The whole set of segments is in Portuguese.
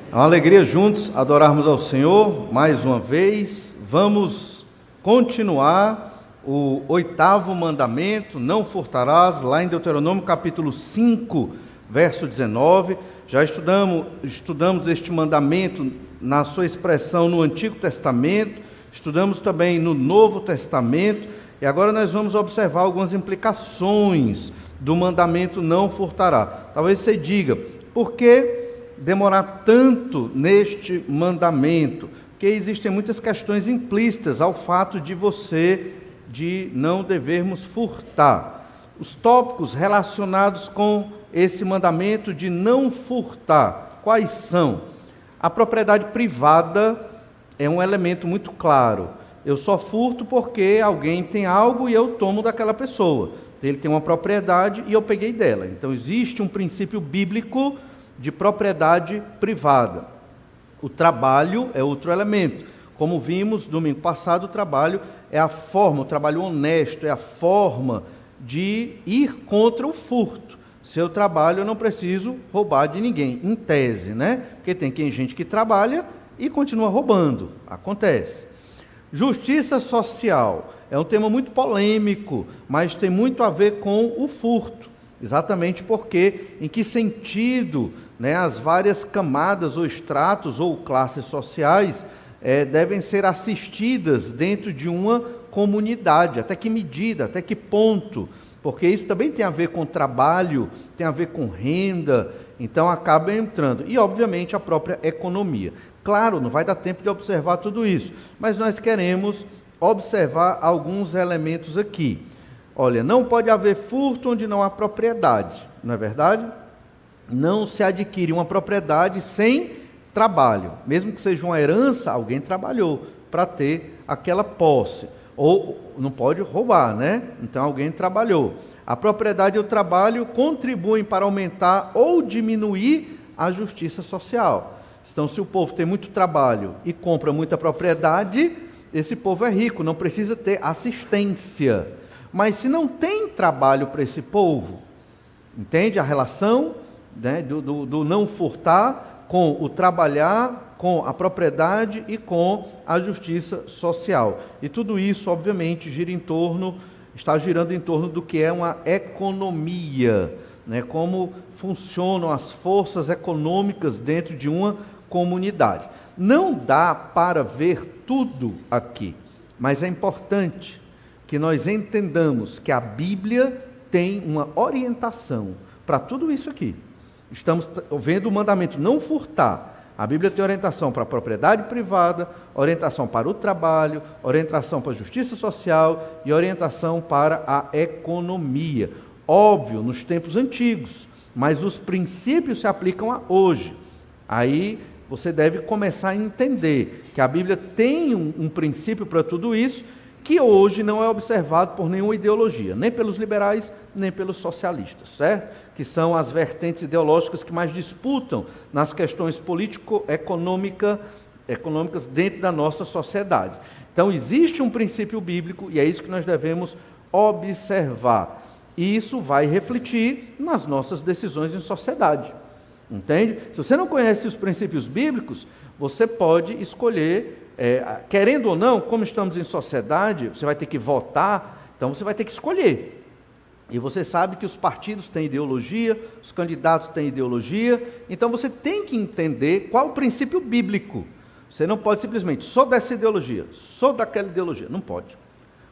É uma alegria juntos adorarmos ao Senhor mais uma vez. Vamos continuar o 8º mandamento, não furtarás, lá em Deuteronômio capítulo 5, verso 19. Já estudamos este mandamento na sua expressão no Antigo Testamento, estudamos também no Novo Testamento, e agora nós vamos observar algumas implicações do mandamento não furtará. Talvez você diga, por que demorar tanto neste mandamento? Porque existem muitas questões implícitas ao fato de não devermos furtar. Os tópicos relacionados com esse mandamento de não furtar, quais são? A propriedade privada é um elemento muito claro. Eu só furto porque alguém tem algo e eu tomo daquela pessoa. Ele tem uma propriedade e eu peguei dela. Então existe um princípio bíblico de propriedade privada. O trabalho é outro elemento. Como vimos domingo passado, o trabalho é a forma, o trabalho honesto, é a forma de ir contra o furto. Se eu trabalho, eu não preciso roubar de ninguém, em tese, né? Porque tem gente que trabalha e continua roubando, acontece. Justiça social é um tema muito polêmico, mas tem muito a ver com o furto. Exatamente porque, em que sentido, as várias camadas ou estratos ou classes sociais devem ser assistidas dentro de uma comunidade, até que medida, até que ponto, porque isso também tem a ver com trabalho, tem a ver com renda, então acaba entrando, e obviamente a própria economia. Claro, não vai dar tempo de observar tudo isso, mas nós queremos observar alguns elementos aqui. Olha, não pode haver furto onde não há propriedade, não é verdade? Não se adquire uma propriedade sem trabalho. Mesmo que seja uma herança, alguém trabalhou para ter aquela posse. Ou não pode roubar, né? Então alguém trabalhou. A propriedade e o trabalho contribuem para aumentar ou diminuir a justiça social. Então, se o povo tem muito trabalho e compra muita propriedade, esse povo é rico, não precisa ter assistência. Mas se não tem trabalho para esse povo, entende a relação, do não furtar com o trabalhar, com a propriedade e com a justiça social. E tudo isso, obviamente, está girando em torno do que é uma economia, como funcionam as forças econômicas dentro de uma comunidade. Não dá para ver tudo aqui, mas é importante que nós entendamos que a Bíblia tem uma orientação para tudo isso aqui. Estamos vendo o mandamento não furtar. A Bíblia tem orientação para a propriedade privada, orientação para o trabalho, orientação para a justiça social e orientação para a economia. Óbvio, nos tempos antigos, mas os princípios se aplicam a hoje. Aí você deve começar a entender que a Bíblia tem um princípio para tudo isso, que hoje não é observado por nenhuma ideologia, nem pelos liberais, nem pelos socialistas, certo? Que são as vertentes ideológicas que mais disputam nas questões político-econômicas dentro da nossa sociedade. Então, existe um princípio bíblico e é isso que nós devemos observar. E isso vai refletir nas nossas decisões em sociedade, entende? Se você não conhece os princípios bíblicos, você pode escolher, querendo ou não, como estamos em sociedade, você vai ter que votar, então você vai ter que escolher. E você sabe que os partidos têm ideologia, os candidatos têm ideologia, então você tem que entender qual o princípio bíblico. Você não pode simplesmente, sou dessa ideologia, sou daquela ideologia, não pode.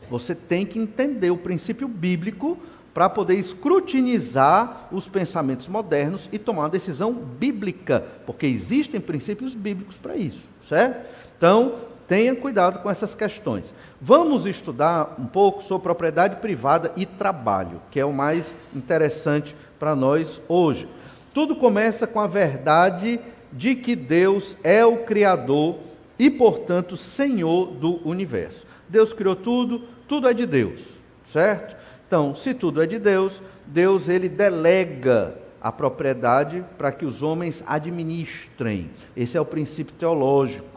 Você tem que entender o princípio bíblico para poder escrutinizar os pensamentos modernos e tomar uma decisão bíblica, porque existem princípios bíblicos para isso, certo? Então, tenha cuidado com essas questões. Vamos estudar um pouco sobre propriedade privada e trabalho, que é o mais interessante para nós hoje. Tudo começa com a verdade de que Deus é o Criador e, portanto, Senhor do universo. Deus criou tudo, tudo é de Deus, certo? Então, se tudo é de Deus, Deus ele delega a propriedade para que os homens administrem. Esse é o princípio teológico.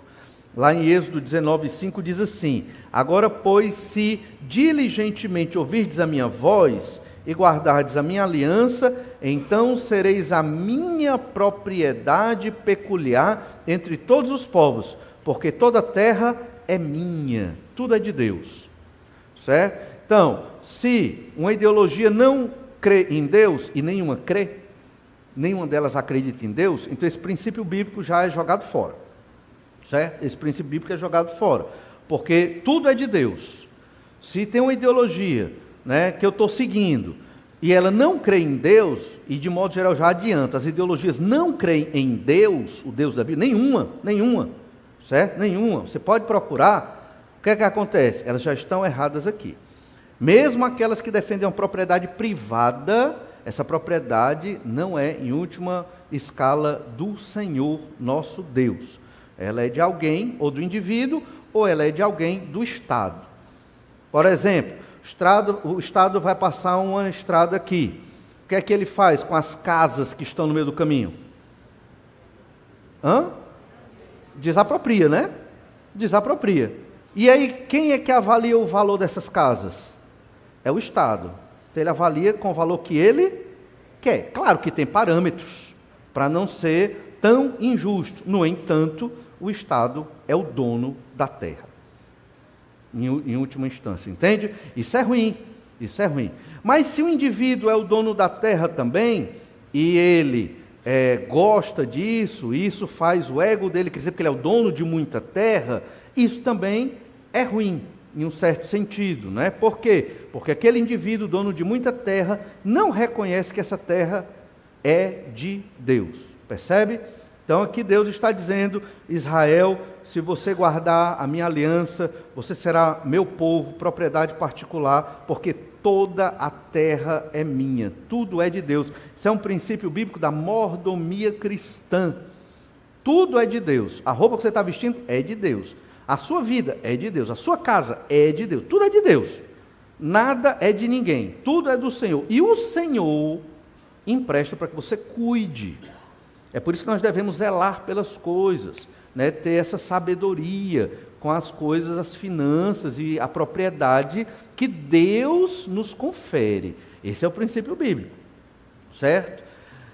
Lá em Êxodo 19:5 diz assim: agora, pois, se diligentemente ouvirdes a minha voz e guardardes a minha aliança, então sereis a minha propriedade peculiar entre todos os povos, porque toda a terra é minha, tudo é de Deus. Certo? Então, se uma ideologia não crê em Deus, e nenhuma crê, nenhuma delas acredita em Deus, então esse princípio bíblico já é jogado fora. Certo? Esse princípio bíblico é jogado fora, porque tudo é de Deus. Se tem uma ideologia, né, que eu estou seguindo, e ela não crê em Deus, e de modo geral já adianta, as ideologias não creem em Deus, o Deus da Bíblia, nenhuma, certo? Nenhuma. Você pode procurar, o que é que acontece? Elas já estão erradas aqui. Mesmo aquelas que defendem uma propriedade privada, essa propriedade não é, em última escala, do Senhor nosso Deus. Ela é de alguém, ou do indivíduo, ou ela é de alguém do Estado. Por exemplo, o Estado vai passar uma estrada aqui. O que é que ele faz com as casas que estão no meio do caminho? Desapropria, né? Desapropria. E aí, quem é que avalia o valor dessas casas? É o Estado. Então, ele avalia com o valor que ele quer. Claro que tem parâmetros para não ser tão injusto. No entanto, o Estado é o dono da terra. Em última instância, entende? Isso é ruim. Mas se o indivíduo é o dono da terra também, e ele gosta disso, isso faz o ego dele crescer, porque ele é o dono de muita terra, isso também é ruim, em um certo sentido, né? Por quê? Porque aquele indivíduo, dono de muita terra, não reconhece que essa terra é de Deus, percebe? Então aqui Deus está dizendo: Israel, se você guardar a minha aliança, você será meu povo, propriedade particular, porque toda a terra é minha, tudo é de Deus. Isso é um princípio bíblico da mordomia cristã. Tudo é de Deus. A roupa que você está vestindo é de Deus. A sua vida é de Deus, a sua casa é de Deus, tudo é de Deus. Nada é de ninguém, tudo é do Senhor. E o Senhor empresta para que você cuide. É por isso que nós devemos zelar pelas coisas, né? Ter essa sabedoria com as coisas, as finanças e a propriedade que Deus nos confere. Esse é o princípio bíblico, certo?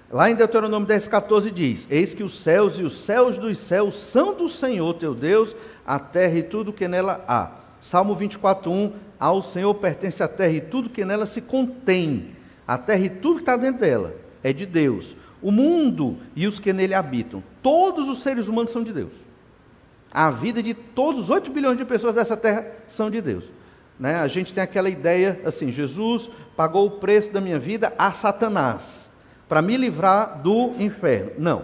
Lá em Deuteronômio 10,14 diz: eis que os céus e os céus dos céus são do Senhor teu Deus, a terra e tudo que nela há. Salmo 24,1: ao Senhor pertence a terra e tudo que nela se contém. A terra e tudo que está dentro dela é de Deus. O mundo e os que nele habitam, todos os seres humanos são de Deus. A vida de todos os 8 bilhões de pessoas dessa terra são de Deus. Né? A gente tem aquela ideia assim: Jesus pagou o preço da minha vida a Satanás, para me livrar do inferno.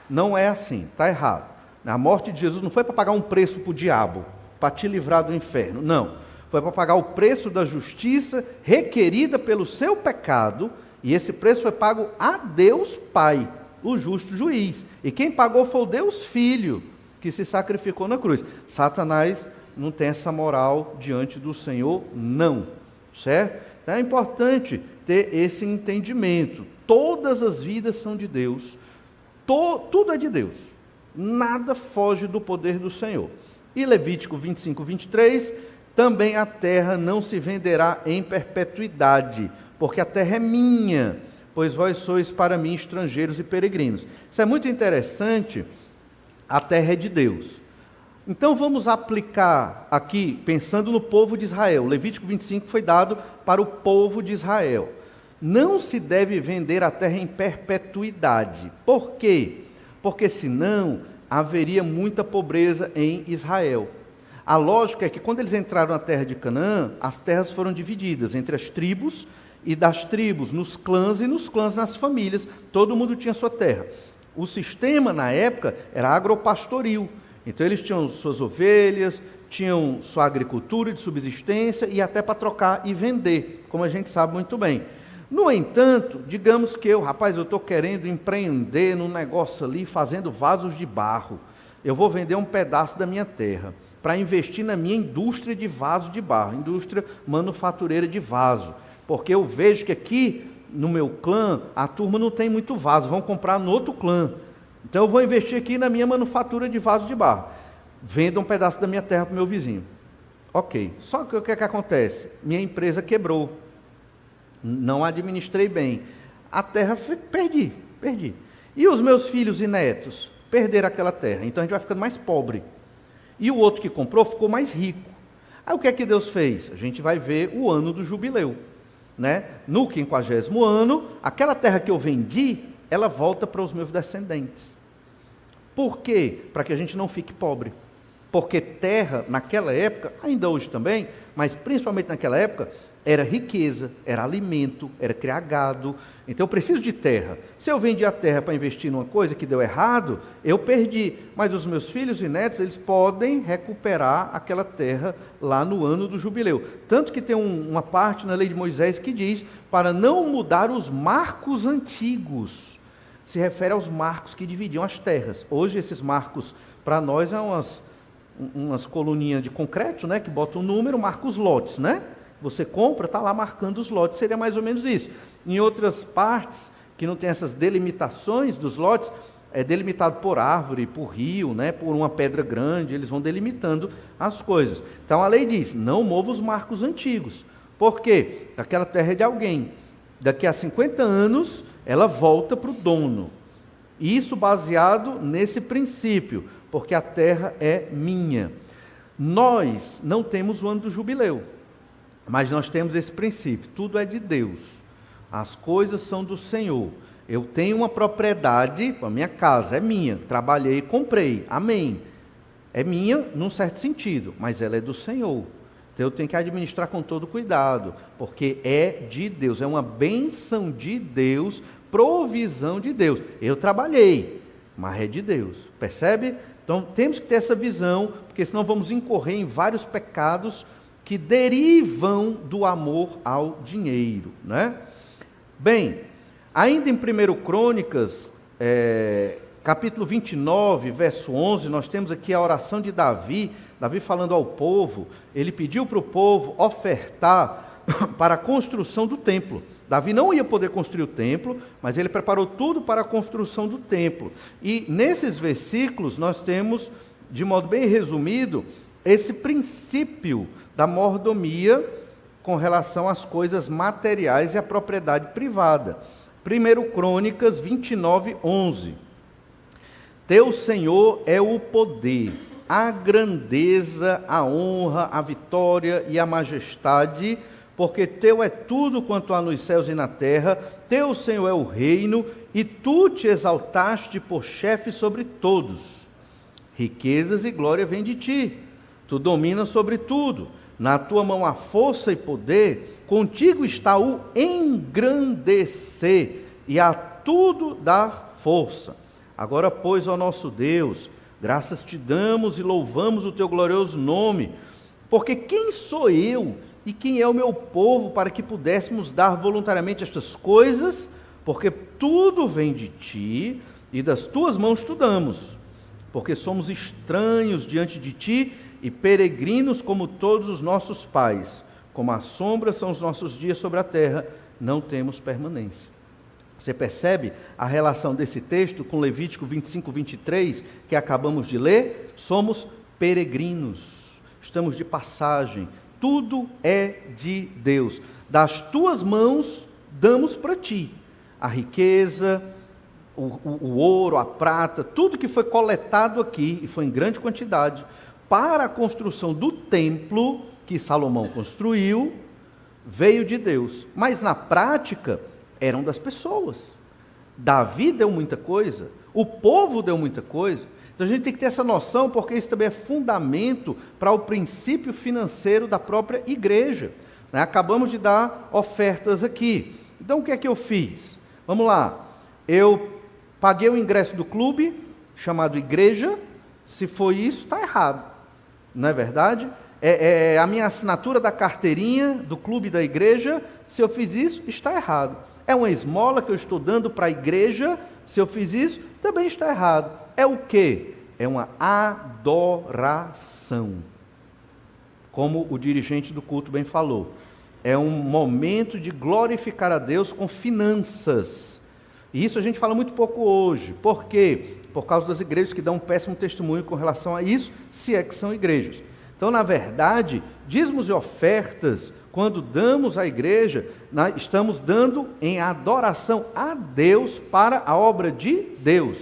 Não é assim, está errado. A morte de Jesus não foi para pagar um preço para o diabo, para te livrar do inferno, não. Foi para pagar o preço da justiça requerida pelo seu pecado, e esse preço foi pago a Deus Pai, o justo juiz. E quem pagou foi o Deus Filho, que se sacrificou na cruz. Satanás não tem essa moral diante do Senhor, não. Certo? Então é importante ter esse entendimento. Todas as vidas são de Deus, tudo é de Deus, nada foge do poder do Senhor. E Levítico 25:23, também a terra não se venderá em perpetuidade, porque a terra é minha, pois vós sois para mim estrangeiros e peregrinos. Isso é muito interessante, a terra é de Deus. Então vamos aplicar aqui, pensando no povo de Israel. Levítico 25 foi dado para o povo de Israel. Não se deve vender a terra em perpetuidade. Por quê? Porque senão haveria muita pobreza em Israel. A lógica é que quando eles entraram na terra de Canaã, as terras foram divididas entre as tribos, e das tribos nos clãs, e nos clãs nas famílias. Todo mundo tinha sua terra. O sistema na época era agropastoril. Então eles tinham suas ovelhas, tinham sua agricultura de subsistência e até para trocar e vender, como a gente sabe muito bem. No entanto, digamos que eu estou querendo empreender num negócio ali, fazendo vasos de barro. Eu vou vender um pedaço da minha terra para investir na minha indústria de vaso de barro, indústria manufatureira de vaso, porque eu vejo que aqui no meu clã a turma não tem muito vaso, vão comprar no outro clã. Então eu vou investir aqui na minha manufatura de vaso de barro. Vendo um pedaço da minha terra para o meu vizinho. Ok, só que o que é que acontece? Minha empresa quebrou. não administrei bem. A terra, perdi. E os meus filhos e netos perderam aquela terra, então a gente vai ficando mais pobre. E o outro que comprou ficou mais rico. Aí o que é que Deus fez? A gente vai ver o ano do jubileu, né? No 50º ano, aquela terra que eu vendi, ela volta para os meus descendentes. Por quê? Para que a gente não fique pobre. Porque terra, naquela época, ainda hoje também, mas principalmente naquela época, era riqueza, era alimento, era criar gado. Então eu preciso de terra. Se eu vendi a terra para investir numa coisa que deu errado, eu perdi. Mas os meus filhos e netos, eles podem recuperar aquela terra lá no ano do jubileu. Tanto que tem uma parte na lei de Moisés que diz, para não mudar os marcos antigos. Se refere aos marcos que dividiam as terras. Hoje esses marcos, para nós, é umas coluninhas de concreto, né, que botam um número, marca os lotes, né? Você compra, está lá marcando os lotes, seria mais ou menos isso. Em outras partes, que não tem essas delimitações dos lotes, é delimitado por árvore, por rio, né, por uma pedra grande, eles vão delimitando as coisas. Então a lei diz, não mova os marcos antigos. Por quê? Aquela terra é de alguém. Daqui a 50 anos, ela volta para o dono. Isso baseado nesse princípio, porque a terra é minha. Nós não temos o ano do jubileu. Mas nós temos esse princípio, tudo é de Deus, as coisas são do Senhor. Eu tenho uma propriedade, a minha casa é minha, trabalhei e comprei, amém. É minha num certo sentido, mas ela é do Senhor. Então eu tenho que administrar com todo cuidado, porque é de Deus, é uma bênção de Deus, provisão de Deus. Eu trabalhei, mas é de Deus, percebe? Então temos que ter essa visão, porque senão vamos incorrer em vários pecados que derivam do amor ao dinheiro, né? Bem, ainda em 1 Crônicas, capítulo 29, verso 11, nós temos aqui a oração de Davi falando ao povo, ele pediu para o povo ofertar para a construção do templo. Davi não ia poder construir o templo, mas ele preparou tudo para a construção do templo. E nesses versículos nós temos, de modo bem resumido, esse princípio da mordomia com relação às coisas materiais e à propriedade privada. 1 Crônicas 29, 11. Teu Senhor é o poder, a grandeza, a honra, a vitória e a majestade, porque teu é tudo quanto há nos céus e na terra, teu Senhor é o reino, e tu te exaltaste por chefe sobre todos. Riquezas e glória vêm de ti, tu dominas sobre tudo. Na tua mão há força e poder, contigo está o engrandecer e a tudo dar força. Agora, pois, ó nosso Deus, graças te damos e louvamos o teu glorioso nome, porque quem sou eu e quem é o meu povo para que pudéssemos dar voluntariamente estas coisas? Porque tudo vem de ti e das tuas mãos tu damos, porque somos estranhos diante de ti e peregrinos como todos os nossos pais. Como a sombra são os nossos dias sobre a terra, não temos permanência. Você percebe a relação desse texto com Levítico 25, 23, que acabamos de ler? Somos peregrinos, estamos de passagem, tudo é de Deus. Das tuas mãos damos para ti a riqueza, o ouro, a prata, tudo que foi coletado aqui, e foi em grande quantidade, para a construção do templo que Salomão construiu, veio de Deus. Mas na prática, eram das pessoas. Davi deu muita coisa, o povo deu muita coisa. Então a gente tem que ter essa noção, porque isso também é fundamento para o princípio financeiro da própria igreja. Né? Acabamos de dar ofertas aqui. Então o que é que eu fiz? Vamos lá. Eu paguei o ingresso do clube, chamado igreja. Se foi isso, está errado. Não é verdade? É a minha assinatura da carteirinha do clube da igreja. Se eu fiz isso, está errado. É uma esmola que eu estou dando para a igreja. Se eu fiz isso, também está errado. É o quê? É uma adoração. Como o dirigente do culto bem falou. É um momento de glorificar a Deus com finanças. E isso a gente fala muito pouco hoje. Por quê? Por causa das igrejas que dão um péssimo testemunho com relação a isso, se é que são igrejas. Então, na verdade, dízimos e ofertas, Quando damos à igreja, estamos dando em adoração a Deus para a obra de Deus.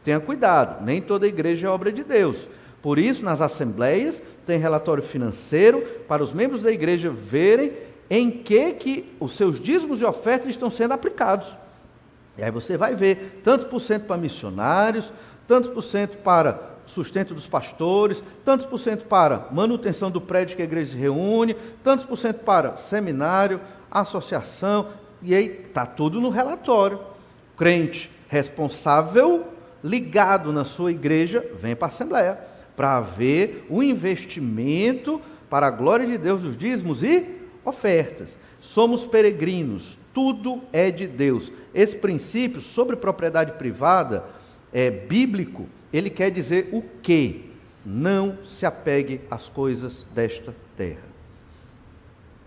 Tenha cuidado, nem toda igreja é obra de Deus. Por isso, nas assembleias, tem relatório financeiro para os membros da igreja verem em que os seus dízimos e ofertas estão sendo aplicados. E aí você vai ver tantos por cento para missionários, tantos por cento para sustento dos pastores, tantos por cento para manutenção do prédio que a igreja se reúne, tantos por cento para seminário, associação, e aí está tudo no relatório. Crente responsável, ligado na sua igreja, vem para a assembleia, para haver o investimento para a glória de Deus dos dízimos e ofertas. Somos peregrinos, tudo é de Deus. Esse princípio sobre propriedade privada é bíblico. Ele quer dizer o quê? Não se apegue às coisas desta terra.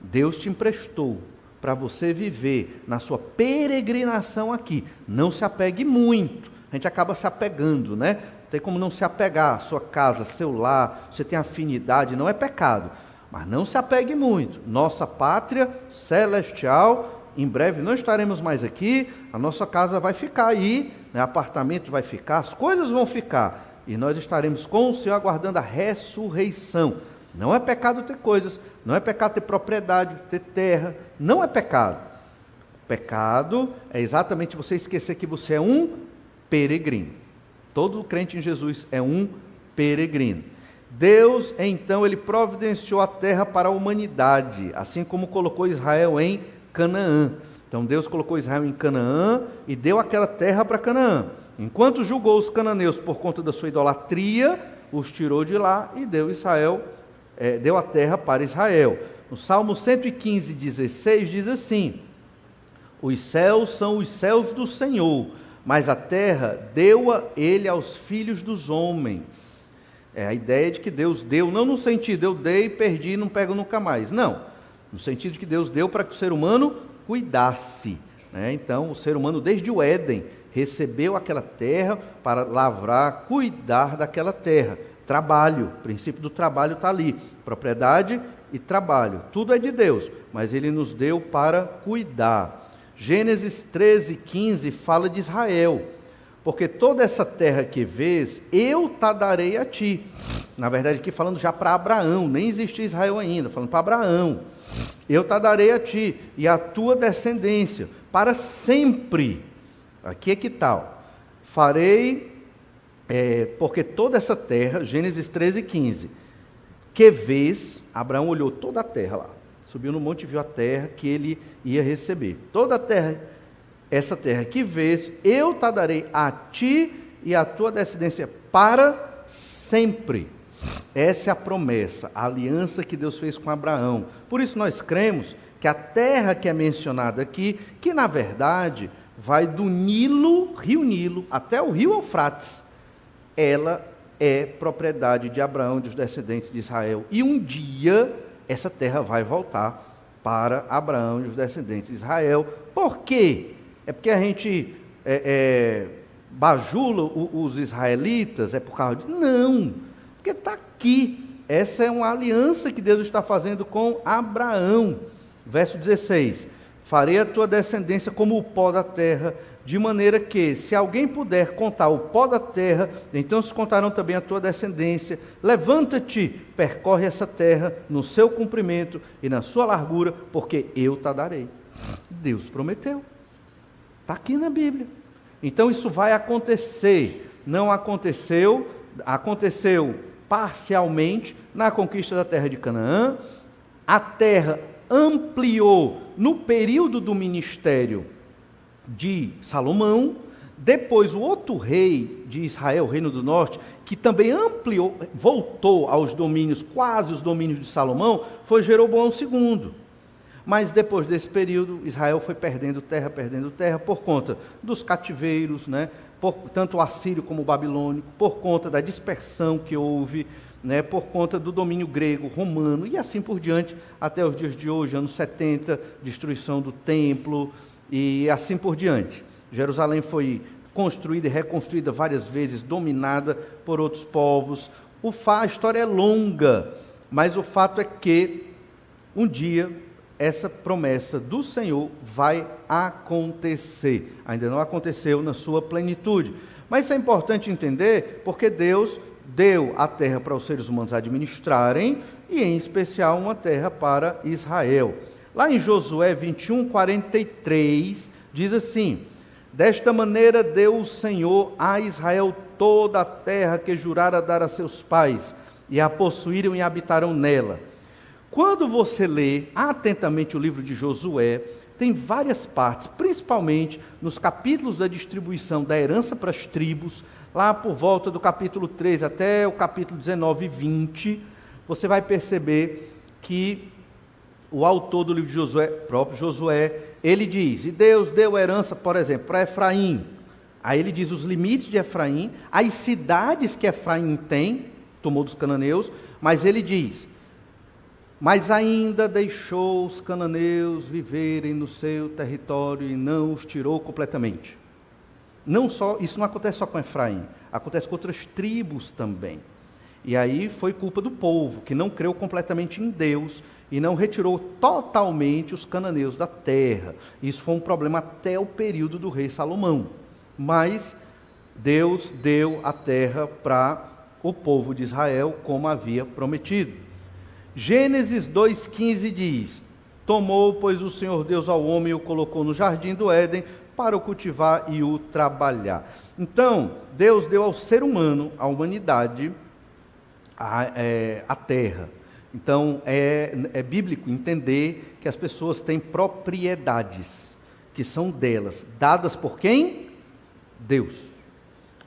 Deus te emprestou para você viver na sua peregrinação aqui. Não se apegue muito. A gente acaba se apegando, né? Tem como não se apegar à sua casa, seu lar, você tem afinidade, não é pecado. Mas não se apegue muito. Nossa pátria celestial, em breve não estaremos mais aqui, a nossa casa vai ficar aí, né? Apartamento vai ficar, as coisas vão ficar, e nós estaremos com o Senhor aguardando a ressurreição. Não é pecado ter coisas, não é pecado ter propriedade, ter terra, não é pecado. Pecado é exatamente você esquecer que você é um peregrino. Todo crente em Jesus é um peregrino. Deus, então, ele providenciou a terra para a humanidade, assim como colocou Israel em Canaã. Então Deus colocou Israel em Canaã e deu aquela terra para Canaã. Enquanto julgou os cananeus por conta da sua idolatria, os tirou de lá e deu a terra para Israel. No Salmo 115, 16 diz assim: os céus são os céus do Senhor, mas a terra deu-a ele aos filhos dos homens. É a ideia de que Deus deu, não no sentido, eu dei, perdi e não pego nunca mais. Não, no sentido de que Deus deu para que o ser humano cuidasse, né? Então, o ser humano, desde o Éden, recebeu aquela terra para lavrar, cuidar daquela terra. Trabalho, o princípio do trabalho está ali. Propriedade e trabalho, tudo é de Deus, mas Ele nos deu para cuidar. Gênesis 13, 15 fala de Israel. Porque toda essa terra que vês, eu te darei a ti. Na verdade, aqui falando já para Abraão, nem existia Israel ainda, falando para Abraão. Eu te darei a ti e a tua descendência, para sempre. Aqui é que tal? Farei, porque toda essa terra, Gênesis 13, 15, que vês, Abraão olhou toda a terra lá, subiu no monte e viu a terra que ele ia receber. Toda a terra, essa terra que vês, eu te darei a ti e a tua descendência para sempre. Essa é a promessa, a aliança que Deus fez com Abraão. Por isso nós cremos que a terra que é mencionada aqui, que na verdade vai do Nilo, rio Nilo, até o rio Eufrates, ela é propriedade de Abraão e dos descendentes de Israel. E um dia essa terra vai voltar para Abraão e os descendentes de Israel. Por quê? É porque a gente bajula os israelitas, é por causa de... Não, porque está aqui. Essa é uma aliança que Deus está fazendo com Abraão. Verso 16: farei a tua descendência como o pó da terra, de maneira que, se alguém puder contar o pó da terra, então se contarão também a tua descendência. Levanta-te, percorre essa terra no seu comprimento e na sua largura, porque eu te darei. Deus prometeu. Está aqui na Bíblia. Então isso vai acontecer. Não aconteceu, aconteceu parcialmente na conquista da terra de Canaã. A terra ampliou no período do ministério de Salomão. Depois o outro rei de Israel, o reino do norte, que também ampliou, voltou aos domínios, quase os domínios de Salomão, foi Jeroboão II. Mas depois desse período, Israel foi perdendo terra por conta dos cativeiros, né? Tanto o assírio como o babilônico, por conta da dispersão que houve, né? Por conta do domínio grego, romano, e assim por diante, até os dias de hoje, anos 70, destruição do templo, e assim por diante. Jerusalém foi construída e reconstruída várias vezes, dominada por outros povos. A história é longa, mas o fato é que um dia essa promessa do Senhor vai acontecer. Ainda não aconteceu na sua plenitude. Mas isso é importante entender, porque Deus deu a terra para os seres humanos administrarem, e em especial uma terra para Israel. Lá em Josué 21:43, diz assim: desta maneira deu o Senhor a Israel toda a terra que jurara dar a seus pais, e a possuíram e habitarão nela. Quando você lê atentamente o livro de Josué, tem várias partes, principalmente nos capítulos da distribuição da herança para as tribos, lá por volta do capítulo 3 até o capítulo 19 e 20, você vai perceber que o autor do livro de Josué, próprio Josué, ele diz, e Deus deu herança, por exemplo, para Efraim. Aí ele diz os limites de Efraim, as cidades que Efraim tem, tomou dos cananeus, mas ele diz, mas ainda deixou os cananeus viverem no seu território e não os tirou completamente. Não só, isso não acontece só com Efraim, acontece com outras tribos também. E aí foi culpa do povo, que não creu completamente em Deus e não retirou totalmente os cananeus da terra. Isso foi um problema até o período do rei Salomão. Mas Deus deu a terra para o povo de Israel, como havia prometido. Gênesis 2,15 diz, tomou, pois, o Senhor Deus ao homem e o colocou no jardim do Éden para o cultivar e o trabalhar. Então, Deus deu ao ser humano, à humanidade, a terra. Então, é bíblico entender que as pessoas têm propriedades, que são delas, dadas por quem? Deus.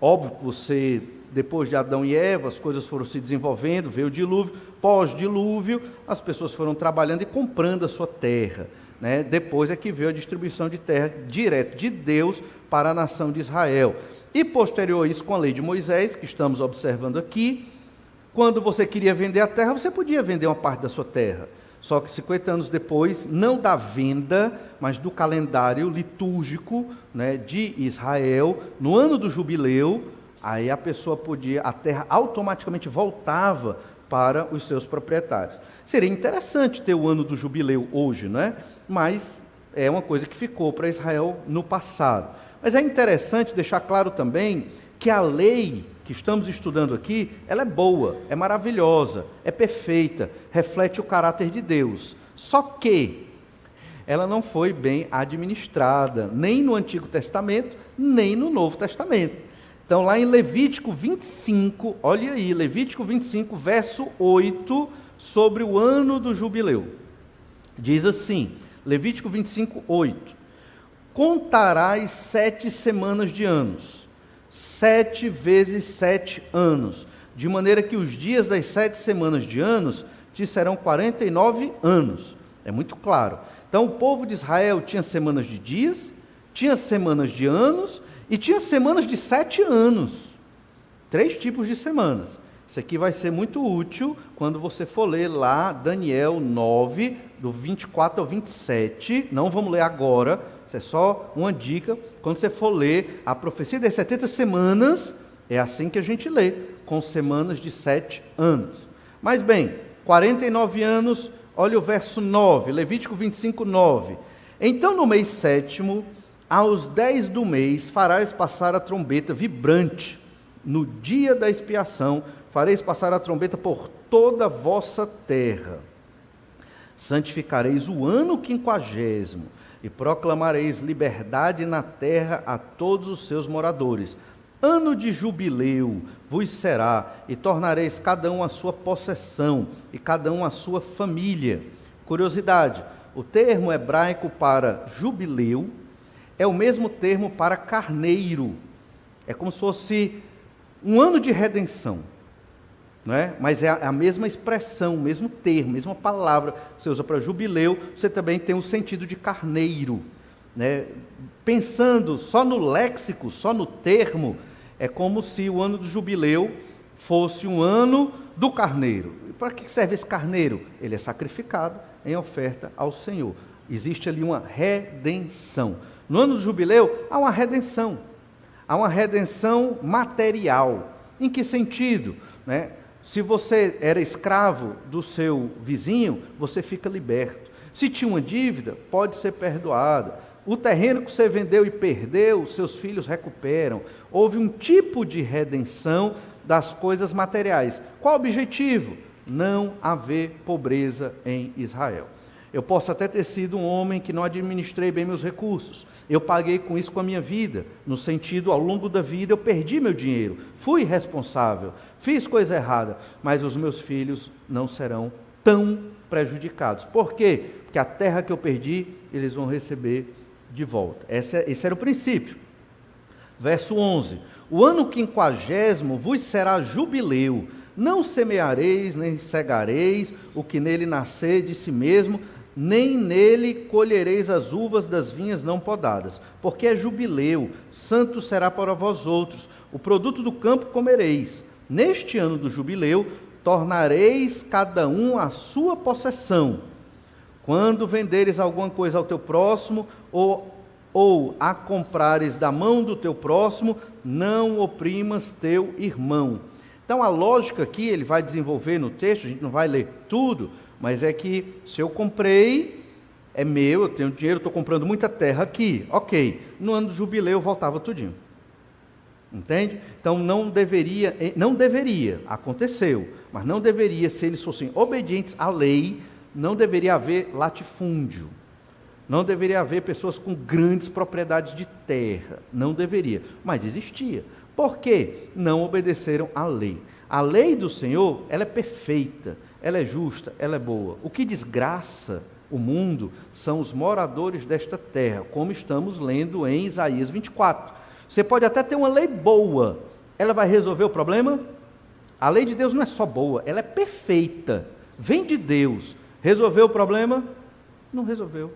Óbvio que você, depois de Adão e Eva, as coisas foram se desenvolvendo, veio o dilúvio, pós-dilúvio, as pessoas foram trabalhando e comprando a sua terra, né? Depois é que veio a distribuição de terra direto de Deus para a nação de Israel. E posterior a isso, com a lei de Moisés, que estamos observando aqui, quando você queria vender a terra, você podia vender uma parte da sua terra. Só que 50 anos depois, não da venda, mas do calendário litúrgico, né, de Israel, no ano do jubileu, aí a pessoa podia, a terra automaticamente voltava para os seus proprietários. Seria interessante ter o ano do jubileu hoje, não é? Mas é uma coisa que ficou para Israel no passado. Mas é interessante deixar claro também que a lei que estamos estudando aqui, ela é boa, é maravilhosa, é perfeita, reflete o caráter de Deus. Só que ela não foi bem administrada, nem no Antigo Testamento, nem no Novo Testamento. Então, lá em Levítico 25, olha aí, Levítico 25, verso 8, sobre o ano do jubileu. Diz assim, Levítico 25, 8. Contarás 7 semanas de anos, 7 vezes 7 anos, de maneira que os dias das 7 semanas de anos te serão 49 anos. É muito claro. Então, o povo de Israel tinha semanas de dias, tinha semanas de anos, e tinha semanas de 7 anos, 3 tipos de semanas. Isso aqui vai ser muito útil quando você for ler lá Daniel 9, do 24 ao 27. Não vamos ler agora, isso é só uma dica. Quando você for ler a profecia das 70 semanas, é assim que a gente lê, com semanas de 7 anos. Mas bem, 49 anos, olha o verso 9, Levítico 25, 9. Então no mês 7º, aos 10 do mês, farás passar a trombeta vibrante. No dia da expiação, fareis passar a trombeta por toda a vossa terra. Santificareis o ano 50º, e proclamareis liberdade na terra a todos os seus moradores. Ano de jubileu vos será, e tornareis cada um a sua possessão, e cada um a sua família. Curiosidade, o termo hebraico para jubileu é o mesmo termo para carneiro. É como se fosse um ano de redenção, não é? Mas é a mesma expressão, o mesmo termo, a mesma palavra que você usa para jubileu, você também tem o sentido de carneiro, né? Pensando só no léxico, só no termo, é como se o ano do jubileu fosse um ano do carneiro. E para que serve esse carneiro? Ele é sacrificado em oferta ao Senhor. Existe ali uma redenção. No ano do jubileu, há uma redenção. Há uma redenção material. Em que sentido? Né? Se você era escravo do seu vizinho, você fica liberto. Se tinha uma dívida, pode ser perdoada. O terreno que você vendeu e perdeu, seus filhos recuperam. Houve um tipo de redenção das coisas materiais. Qual o objetivo? Não haver pobreza em Israel. Eu posso até ter sido um homem que não administrei bem meus recursos. Eu paguei com isso com a minha vida, no sentido, ao longo da vida, eu perdi meu dinheiro, fui irresponsável, fiz coisa errada, mas os meus filhos não serão tão prejudicados. Por quê? Porque a terra que eu perdi, eles vão receber de volta. Esse era o princípio. Verso 11. O ano 50º vos será jubileu. Não semeareis, nem cegareis o que nele nascer de si mesmo, nem nele colhereis as uvas das vinhas não podadas. Porque é jubileu, santo será para vós outros. O produto do campo comereis. Neste ano do jubileu, tornareis cada um a sua possessão. Quando venderes alguma coisa ao teu próximo, ou a comprares da mão do teu próximo, não oprimas teu irmão. Então a lógica aqui, ele vai desenvolver no texto, a gente não vai ler tudo, mas é que se eu comprei, é meu, eu tenho dinheiro, estou comprando muita terra aqui, ok, no ano do jubileu voltava tudinho. Entende? Então não deveria, aconteceu, mas não deveria, se eles fossem obedientes à lei, não deveria haver latifúndio. Não deveria haver pessoas com grandes propriedades de terra, não deveria, mas existia. Por quê? Não obedeceram à lei. A lei do Senhor, ela é perfeita, ela é justa, ela é boa. O que desgraça o mundo são os moradores desta terra, como estamos lendo em Isaías 24. Você pode até ter uma lei boa, ela vai resolver o problema? A lei de Deus não é só boa, ela é perfeita, vem de Deus. Resolveu o problema? Não resolveu.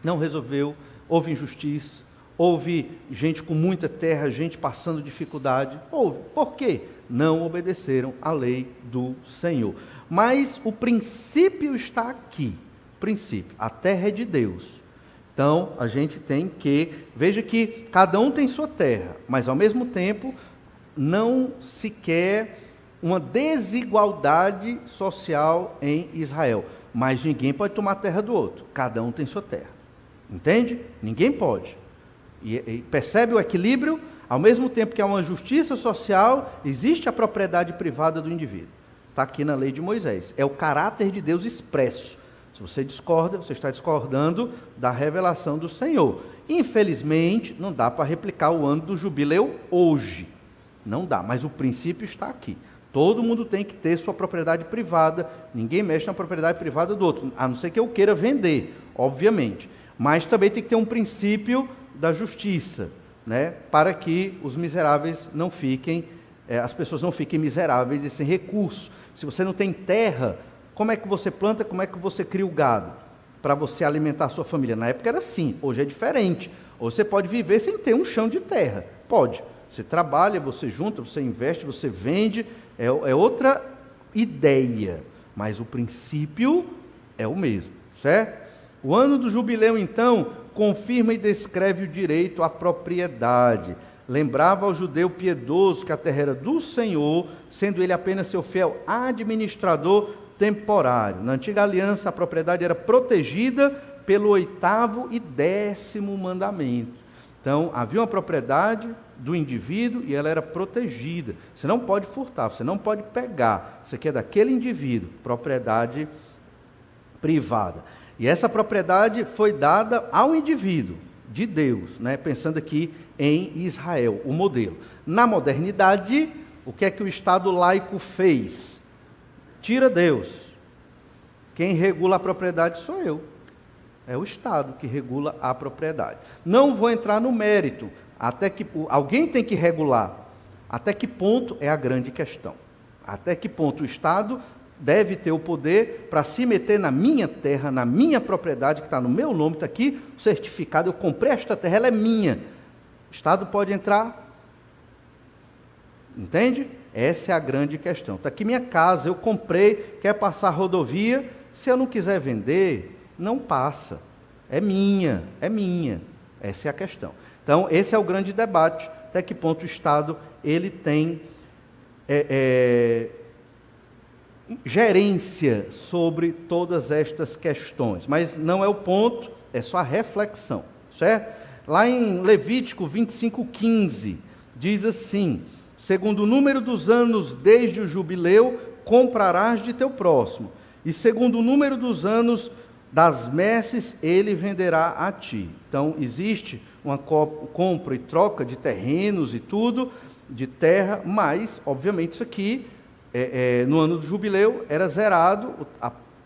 Não resolveu, houve injustiça, houve gente com muita terra, gente passando dificuldade, houve. Por quê? Não obedeceram à lei do Senhor. Mas o princípio está aqui, princípio, a terra é de Deus. Então, a gente tem que, veja que cada um tem sua terra, mas ao mesmo tempo, não se quer uma desigualdade social em Israel. Mas ninguém pode tomar a terra do outro, cada um tem sua terra. Entende? Ninguém pode. E percebe o equilíbrio? Ao mesmo tempo que há uma justiça social, existe a propriedade privada do indivíduo. Está aqui na lei de Moisés. É o caráter de Deus expresso. Se você discorda, você está discordando da revelação do Senhor. Infelizmente, não dá para replicar o ano do jubileu hoje. Não dá, mas o princípio está aqui. Todo mundo tem que ter sua propriedade privada. Ninguém mexe na propriedade privada do outro, a não ser que eu queira vender, obviamente. Mas também tem que ter um princípio da justiça, né? Para que os miseráveis não fiquem, as pessoas não fiquem miseráveis e sem recurso. Se você não tem terra, como é que você planta, como é que você cria o gado? Para você alimentar a sua família. Na época era assim, hoje é diferente. Hoje você pode viver sem ter um chão de terra. Pode. Você trabalha, você junta, você investe, você vende, é outra ideia. Mas o princípio é o mesmo, certo? O ano do jubileu, então, confirma e descreve o direito à propriedade. Lembrava ao judeu piedoso que a terra era do Senhor, sendo ele apenas seu fiel administrador temporário. Na antiga aliança, a propriedade era protegida pelo 8º e 10º mandamento. Então, havia uma propriedade do indivíduo e ela era protegida. Você não pode furtar, você não pode pegar. Isso aqui é daquele indivíduo, propriedade privada. E essa propriedade foi dada ao indivíduo, de Deus, né? Pensando aqui em Israel, o modelo. Na modernidade, o que é que o Estado laico fez? Tira Deus. Quem regula a propriedade sou eu. É o Estado que regula a propriedade. Não vou entrar no mérito, até que alguém tem que regular. Até que ponto é a grande questão? Até que ponto o Estado deve ter o poder para se meter na minha terra, na minha propriedade, que está no meu nome, está aqui o certificado, eu comprei esta terra, ela é minha. O Estado pode entrar? Entende? Essa é a grande questão. Está aqui minha casa, eu comprei, quer passar a rodovia, se eu não quiser vender, não passa. É minha, é minha. Essa é a questão. Então, esse é o grande debate, até que ponto o Estado ele tem gerência sobre todas estas questões. Mas não é o ponto, é só a reflexão, certo? Lá em Levítico 25:15, diz assim: segundo o número dos anos desde o jubileu, comprarás de teu próximo, e segundo o número dos anos das messes, ele venderá a ti. Então, existe uma compra e troca de terrenos e tudo, de terra, mas, obviamente, isso aqui, no ano do jubileu, era zerado,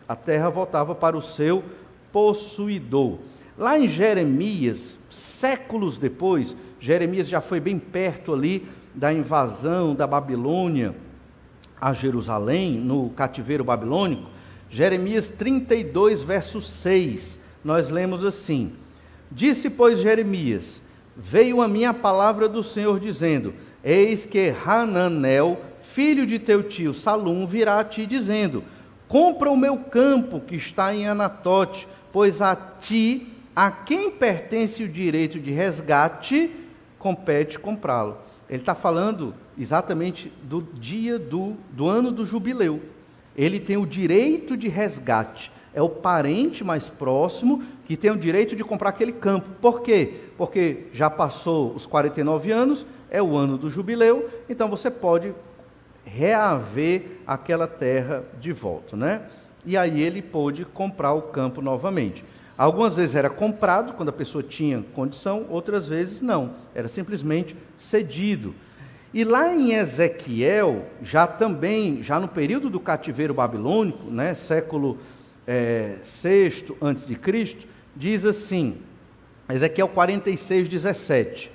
a terra voltava para o seu possuidor. Lá em Jeremias, séculos depois, Jeremias já foi bem perto ali da invasão da Babilônia a Jerusalém, no cativeiro babilônico. Jeremias 32, verso 6, nós lemos assim: disse, pois, Jeremias: veio a mim a palavra do Senhor, dizendo: eis que Hananel, filho de teu tio Salum, virá a ti, dizendo: compra o meu campo que está em Anatote, pois a ti, a quem pertence o direito de resgate, compete comprá-lo. Ele está falando exatamente do dia do ano do jubileu. Ele tem o direito de resgate, é o parente mais próximo que tem o direito de comprar aquele campo. Por quê? Porque já passou os 49 anos, é o ano do jubileu, então você pode reaver aquela terra de volta, né? E aí ele pôde comprar o campo novamente. Algumas vezes era comprado, quando a pessoa tinha condição, outras vezes não, era simplesmente cedido. E lá em Ezequiel, já no período do cativeiro babilônico, né, século VI a.C., diz assim, Ezequiel 46, 17: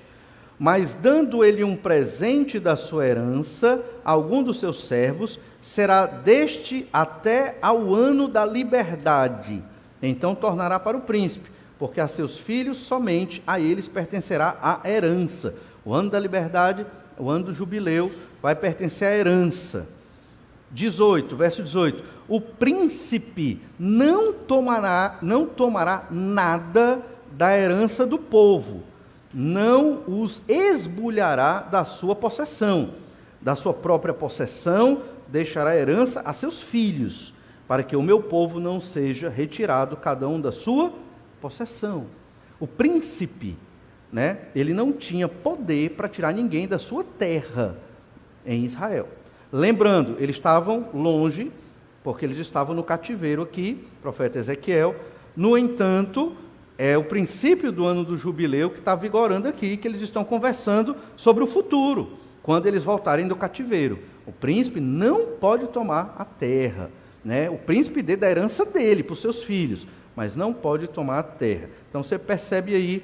mas dando ele um presente da sua herança a algum dos seus servos, será deste até ao ano da liberdade, então tornará para o príncipe, porque a seus filhos somente a eles pertencerá a herança. O ano da liberdade, o ano do jubileu, vai pertencer à herança. 18, verso 18: o príncipe não tomará nada da herança do povo, não os esbulhará da sua possessão, da sua própria possessão deixará herança a seus filhos, para que o meu povo não seja retirado cada um da sua possessão. O príncipe, né, ele não tinha poder para tirar ninguém da sua terra em Israel. Lembrando, eles estavam longe, porque eles estavam no cativeiro aqui, profeta Ezequiel. No entanto, é o princípio do ano do jubileu que está vigorando aqui, que eles estão conversando sobre o futuro, quando eles voltarem do cativeiro. O príncipe não pode tomar a terra, né? O príncipe dê da herança dele para os seus filhos, mas não pode tomar a terra. Então você percebe aí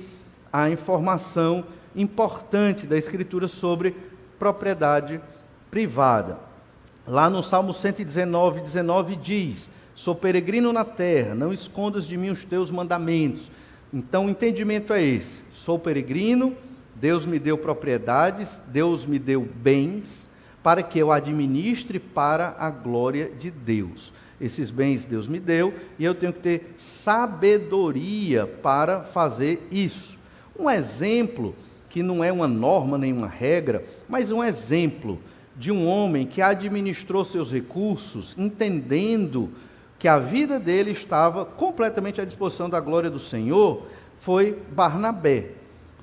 a informação importante da Escritura sobre propriedade privada. Lá no Salmo 119, 19 diz: sou peregrino na terra, não escondas de mim os teus mandamentos. Então o entendimento é esse: sou peregrino, Deus me deu propriedades, Deus me deu bens, para que eu administre para a glória de Deus. Esses bens Deus me deu, e eu tenho que ter sabedoria para fazer isso. Um exemplo, que não é uma norma nem uma regra, mas um exemplo de um homem que administrou seus recursos, entendendo que a vida dele estava completamente à disposição da glória do Senhor, foi Barnabé.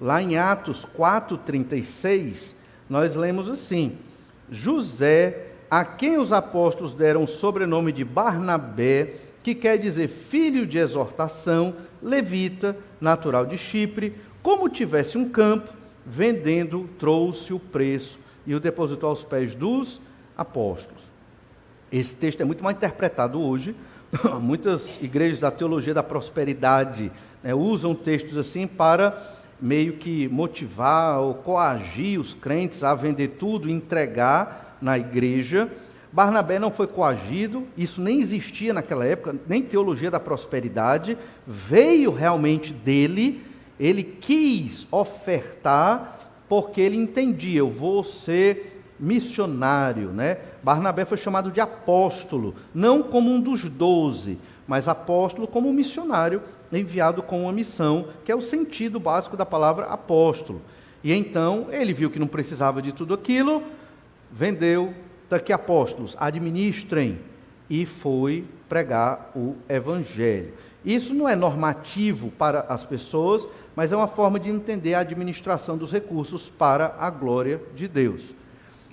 Lá em Atos 4:36, nós lemos assim: José, a quem os apóstolos deram o sobrenome de Barnabé, que quer dizer filho de exortação, levita, natural de Chipre, como tivesse um campo, vendendo, trouxe o preço e o depositou aos pés dos apóstolos. Esse texto é muito mal interpretado hoje. Muitas igrejas da teologia da prosperidade, né, usam textos assim para meio que motivar ou coagir os crentes a vender tudo e entregar na igreja. Barnabé não foi coagido, isso nem existia naquela época, nem teologia da prosperidade, veio realmente dele. Ele quis ofertar porque ele entendia: eu vou ser missionário, né? Barnabé foi chamado de apóstolo, não como um dos 12, mas apóstolo como um missionário enviado com uma missão, que é o sentido básico da palavra apóstolo. E então ele viu que não precisava de tudo aquilo, vendeu. Está aqui, apóstolos, administrem. e foi pregar o Evangelho. Isso não é normativo para as pessoas, mas é uma forma de entender a administração dos recursos para a glória de Deus.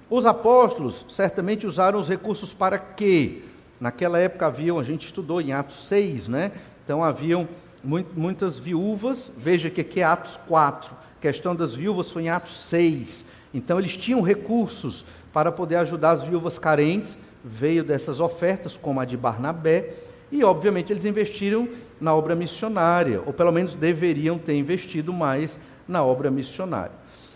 Os apóstolos certamente usaram os recursos para quê? Naquela época haviam, a gente estudou em Atos 6, né? Então haviam muitas viúvas, veja que aqui é Atos 4, a questão das viúvas foi em Atos 6. Então eles tinham recursos para poder ajudar as viúvas carentes, veio dessas ofertas, como a de Barnabé, e obviamente eles investiram na obra missionária, ou pelo menos deveriam ter investido mais na obra missionária.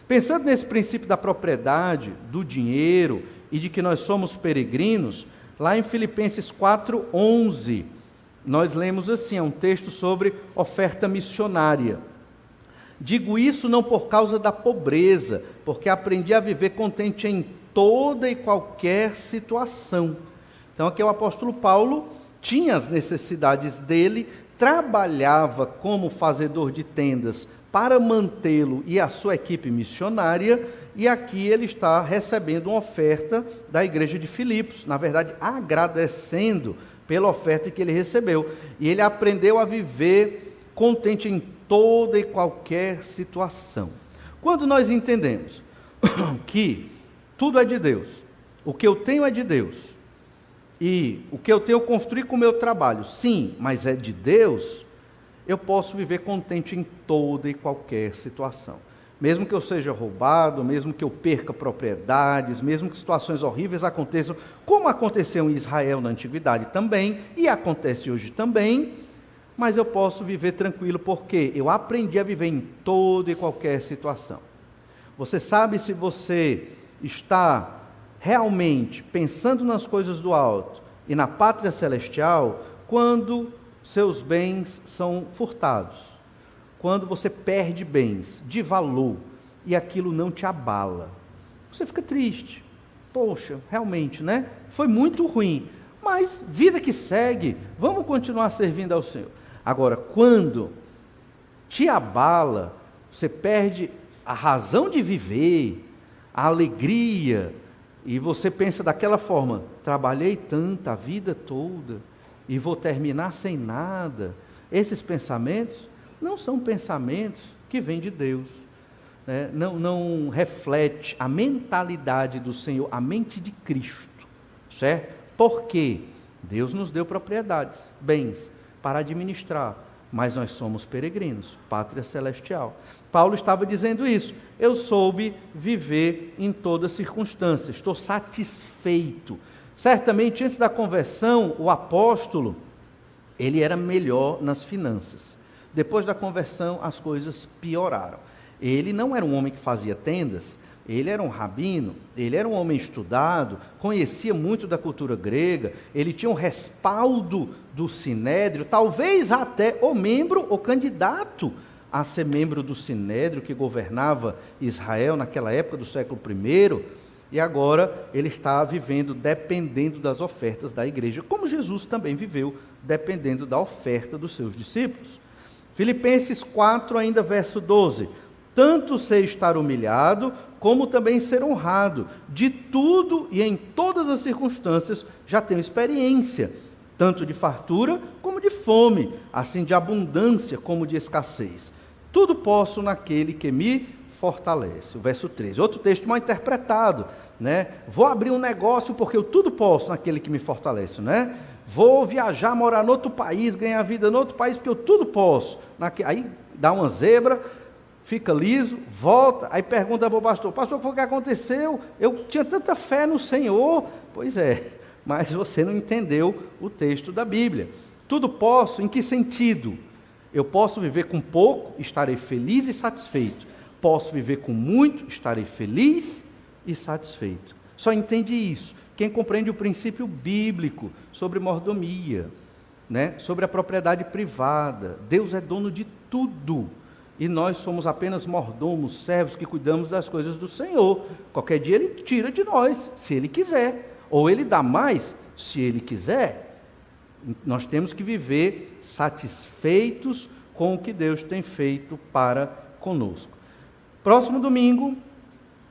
Pensando nesse princípio da propriedade, do dinheiro e de que nós somos peregrinos, lá em Filipenses 4:11, nós lemos assim, é um texto sobre oferta missionária. Digo isso não por causa da pobreza, porque aprendi a viver contente em toda e qualquer situação. Então aqui o apóstolo Paulo tinha as necessidades dele, trabalhava como fazedor de tendas para mantê-lo e a sua equipe missionária, e aqui ele está recebendo uma oferta da igreja de Filipos, na verdade agradecendo pela oferta que ele recebeu, e ele aprendeu a viver contente em toda e qualquer situação. Quando nós entendemos que tudo é de Deus, o que eu tenho é de Deus, e o que eu tenho construir com o meu trabalho, sim, mas é de Deus, eu posso viver contente em toda e qualquer situação. Mesmo que eu seja roubado, mesmo que eu perca propriedades, mesmo que situações horríveis aconteçam, como aconteceu em Israel na antiguidade também, e acontece hoje também, mas eu posso viver tranquilo, porque eu aprendi a viver em toda e qualquer situação. Você sabe se você está realmente pensando nas coisas do alto e na pátria celestial, quando seus bens são furtados, quando você perde bens de valor e aquilo não te abala, você fica triste. Poxa, realmente, né? Foi muito ruim, mas vida que segue, vamos continuar servindo ao Senhor. Agora, quando te abala, você perde a razão de viver, a alegria, e você pensa daquela forma: trabalhei tanto a vida toda e vou terminar sem nada. Esses pensamentos não são pensamentos que vêm de Deus, né? Não reflete a mentalidade do Senhor, a mente de Cristo, certo? Porque Deus nos deu propriedades, bens, para administrar, mas nós somos peregrinos, pátria celestial. Paulo estava dizendo isso: eu soube viver em toda circunstância, estou satisfeito. Certamente antes da conversão, o apóstolo, ele era melhor nas finanças. Depois da conversão, as coisas pioraram. Ele não era um homem que fazia tendas, ele era um rabino, ele era um homem estudado, conhecia muito da cultura grega, ele tinha um respaldo do Sinédrio, talvez até o candidato a ser membro do Sinédrio, que governava Israel naquela época do século I, e agora ele está vivendo dependendo das ofertas da igreja, como Jesus também viveu dependendo da oferta dos seus discípulos. Filipenses 4, ainda verso 12, tanto sei estar humilhado, como também ser honrado, de tudo e em todas as circunstâncias já tenho experiência, tanto de fartura como de fome, assim de abundância como de escassez. Tudo posso naquele que me fortalece. O verso 13, outro texto mal interpretado, né? Vou abrir um negócio porque eu tudo posso naquele que me fortalece, né? Vou viajar, morar em outro país, ganhar vida em outro país porque eu tudo posso. Aí dá uma zebra, fica liso, volta, aí pergunta para o pastor: pastor, o que foi que aconteceu? Eu tinha tanta fé no Senhor. Pois é, mas você não entendeu o texto da Bíblia. Tudo posso, em que sentido? Eu posso viver com pouco, estarei feliz e satisfeito. Posso viver com muito, estarei feliz e satisfeito. Só entende isso quem compreende o princípio bíblico sobre mordomia, né? Sobre a propriedade privada. Deus é dono de tudo. E nós somos apenas mordomos, servos que cuidamos das coisas do Senhor. Qualquer dia Ele tira de nós, se Ele quiser. Ou Ele dá mais, se Ele quiser. Nós temos que viver satisfeitos com o que Deus tem feito para conosco. Próximo domingo,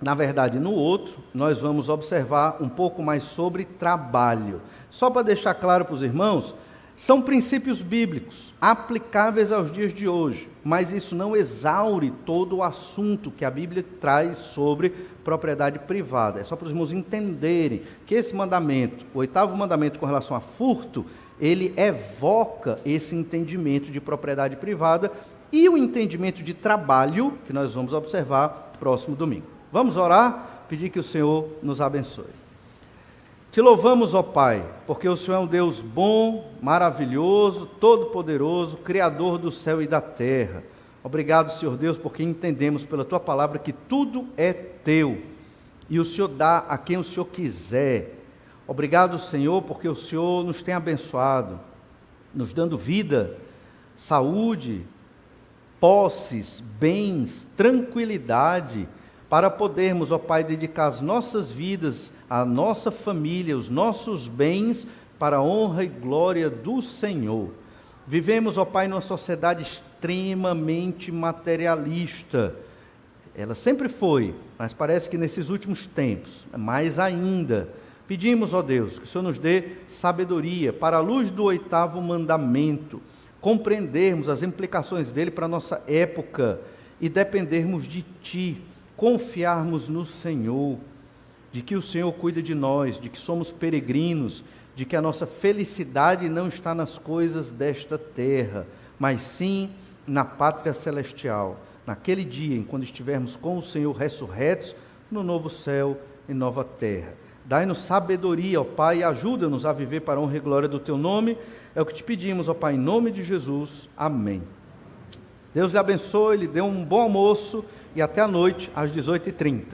Na verdade, no outro, nós vamos observar um pouco mais sobre trabalho. Só para deixar claro para os irmãos, são princípios bíblicos aplicáveis aos dias de hoje, mas isso não exaure todo o assunto que a Bíblia traz sobre propriedade privada. É só para os irmãos entenderem que esse mandamento, o 8º mandamento com relação a furto, ele evoca esse entendimento de propriedade privada e o entendimento de trabalho, que nós vamos observar próximo domingo. Vamos orar, pedir que o Senhor nos abençoe. Te louvamos, ó Pai, porque o Senhor é um Deus bom, maravilhoso, todo-poderoso, Criador do céu e da terra. Obrigado, Senhor Deus, porque entendemos pela Tua palavra que tudo é Teu e o Senhor dá a quem o Senhor quiser. Obrigado, Senhor, porque o Senhor nos tem abençoado, nos dando vida, saúde, posses, bens, tranquilidade, para podermos, ó Pai, dedicar as nossas vidas, a nossa família, os nossos bens, para a honra e glória do Senhor. Vivemos, ó Pai, numa sociedade extremamente materialista. Ela sempre foi, mas parece que nesses últimos tempos, mais ainda. Pedimos, ó Deus, que o Senhor nos dê sabedoria para a luz do 8º mandamento, compreendermos as implicações dele para a nossa época e dependermos de Ti, confiarmos no Senhor, de que o Senhor cuida de nós, de que somos peregrinos, de que a nossa felicidade não está nas coisas desta terra, mas sim na pátria celestial, naquele dia em quando estivermos com o Senhor ressurretos no novo céu e nova terra. Dai-nos sabedoria, ó Pai, e ajuda-nos a viver para a honra e glória do Teu nome. É o que te pedimos, ó Pai, em nome de Jesus. Amém. Deus lhe abençoe, lhe dê um bom almoço e até a noite, às 18h30.